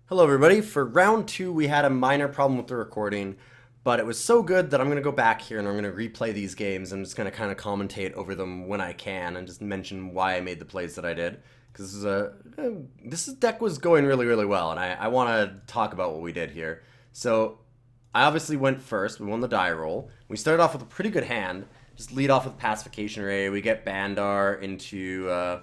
Hello everybody. For round 2 we had a minor problem with the recording, but it was so good that I'm going to go back here and I'm going to replay these games. I'm just going to kind of commentate over them when I can and just mention why I made the plays that I did. Because this deck was going really well and I want to talk about what we did here. So I obviously went first. We won the die roll. We started off with a pretty good hand. Just lead off with Pacification Ray. We get Bandar into...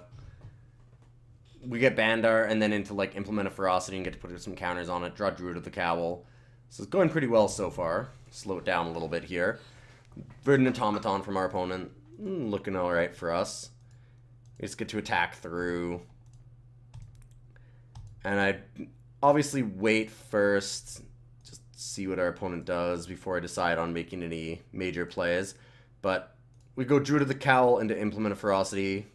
we get Bandar and then into like Implement of Ferocity and get to put some counters on it. Draw Druid of the Cowl. So it's going pretty well so far. Slow it down a little bit here. Verdant Automaton from our opponent. Looking alright for us. We just get to attack through. And I obviously wait first. Just see what our opponent does before I decide on making any major plays. But we go Druid of the Cowl into Implement of Ferocity.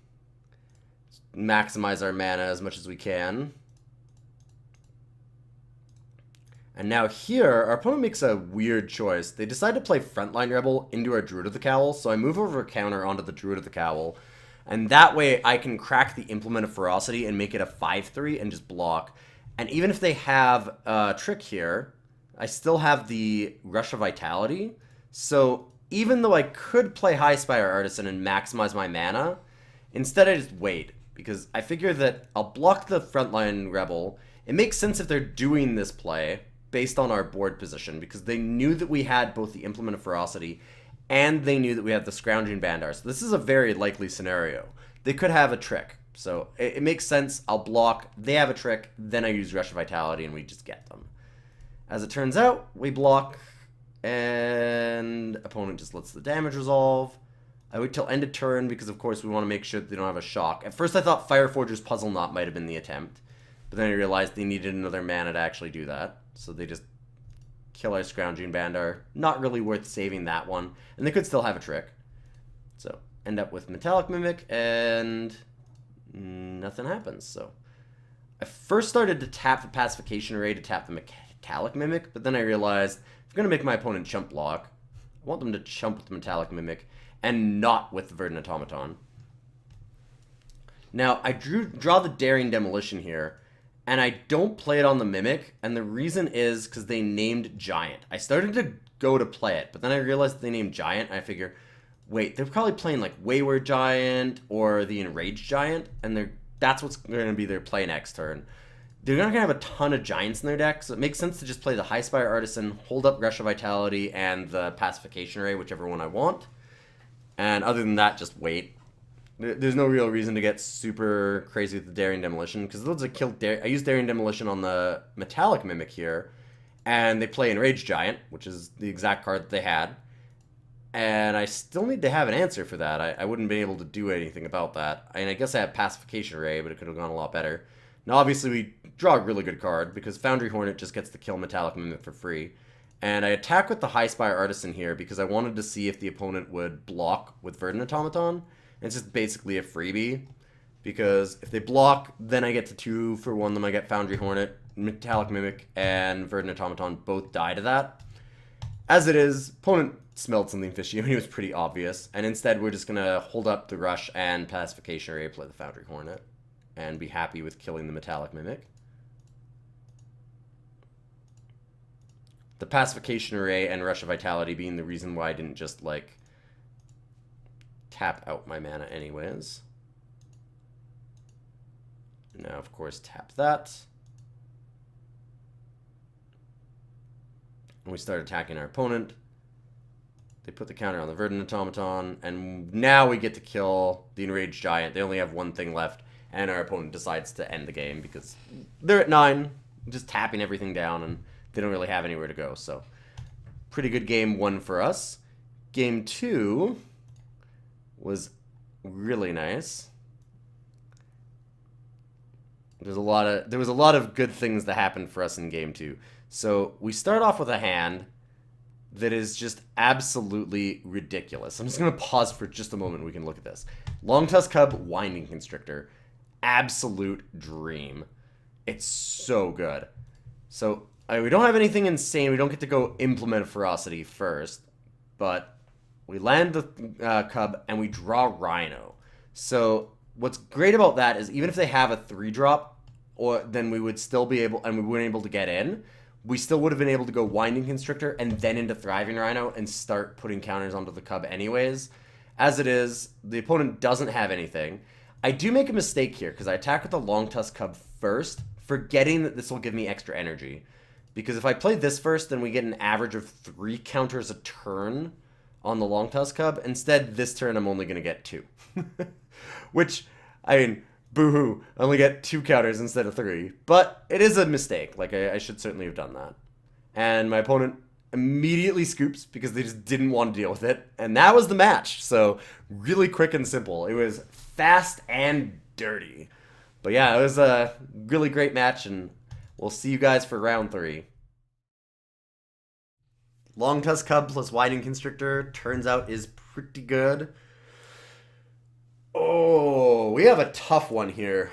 Maximize our mana as much as we can. And now here, our opponent makes a weird choice. They decide to play Frontline Rebel into our Druid of the Cowl, so I move over a counter onto the Druid of the Cowl, and that way I can crack the Implement of Ferocity and make it a 5/3 and just block. And even if they have a trick here, I still have the Rush of Vitality, so even though I could play High Spire Artisan and maximize my mana, instead I just wait. Because I figure that I'll block the Frontline Rebel. It makes sense if they're doing this play based on our board position, because they knew that we had both the Implement of Ferocity and they knew that we had the Scrounging Bandar. So this is a very likely scenario. They could have a trick. So it makes sense. I'll block. They have a trick. Then I use Rush of Vitality and we just get them. As it turns out, we block and opponent just lets the damage resolve. I wait till end of turn because, of course, we want to make sure that they don't have a shock. At first, I thought Fireforger's Puzzle Knot might have been the attempt. But then I realized they needed another mana to actually do that. So they just kill our Scrounging Bandar. Not really worth saving that one. And they could still have a trick. So, end up with Metallic Mimic, and nothing happens. So, I first started to tap the Pacification Array to tap the Metallic Mimic, but then I realized if I'm going to make my opponent chump block, I want them to chump with the Metallic Mimic and not with the Verdant Automaton. Now, I draw the Daring Demolition here, and I don't play it on the Mimic, and the reason is because they named Giant. I started to go to play it, but then I realized they named Giant, and I figure, wait, they're probably playing like Wayward Giant or the Enraged Giant, and that's what's going to be their play next turn. They're not going to have a ton of Giants in their deck, so it makes sense to just play the High Spire Artisan, hold up Rush of Vitality, and the Pacification Array, whichever one I want. And other than that, just wait. There's no real reason to get super crazy with the Daring Demolition, because those are killed. I use Daring Demolition on the Metallic Mimic here, and they play Enraged Giant, which is the exact card that they had. And I still need to have an answer for that. I wouldn't be able to do anything about that. I mean, I guess I have Pacification Array, but it could have gone a lot better. Now, obviously, we draw a really good card, because Foundry Hornet just gets to kill Metallic Mimic for free. And I attack with the High Spire Artisan here because I wanted to see if the opponent would block with Verdant Automaton. It's just basically a freebie, because if they block, then I get to 2 for 1 them. I get Foundry Hornet, Metallic Mimic, and Verdant Automaton both die to that. As it is, opponent smelled something fishy. I mean, it was pretty obvious. And instead, we're just going to hold up the Rush and Pacification Array, play the Foundry Hornet, and be happy with killing the Metallic Mimic. The Pacification Array and Rush of Vitality being the reason why I didn't just, like, tap out my mana anyways. Now, of course, tap that. And we start attacking our opponent. They put the counter on the Verdant Automaton, and now we get to kill the Enraged Giant. They only have one thing left, and our opponent decides to end the game because they're at 9, just tapping everything down, and they don't really have anywhere to go. So, pretty good game 1 for us. Game 2 was really nice. There was a lot of good things that happened for us in game 2. So, we start off with a hand that is just absolutely ridiculous. I'm just going to pause for just a moment. We can look at this. Long Tusk Cub, Winding Constrictor. Absolute dream. It's so good. So, we don't have anything insane. We don't get to go Implement Ferocity first. But we land the Cub and we draw Rhino. So what's great about that is even if they have a 3-drop, or then we would still be able, and we weren't able to get in. We still would have been able to go Winding Constrictor and then into Thriving Rhino and start putting counters onto the Cub anyways. As it is, the opponent doesn't have anything. I do make a mistake here because I attack with the Long Tusk Cub first, forgetting that this will give me extra energy. Because if I play this first, then we get an average of 3 counters a turn on the Long Tusk Cub. Instead, this turn I'm only going to get 2. Which, I mean, boo-hoo, I only get 2 counters instead of 3. But it is a mistake. Like, I should certainly have done that. And my opponent immediately scoops because they just didn't want to deal with it. And that was the match. So, really quick and simple. It was fast and dirty. But yeah, it was a really great match, and we'll see you guys for round 3. Long Tusk Cub plus Winding Constrictor turns out is pretty good. Oh, we have a tough one here.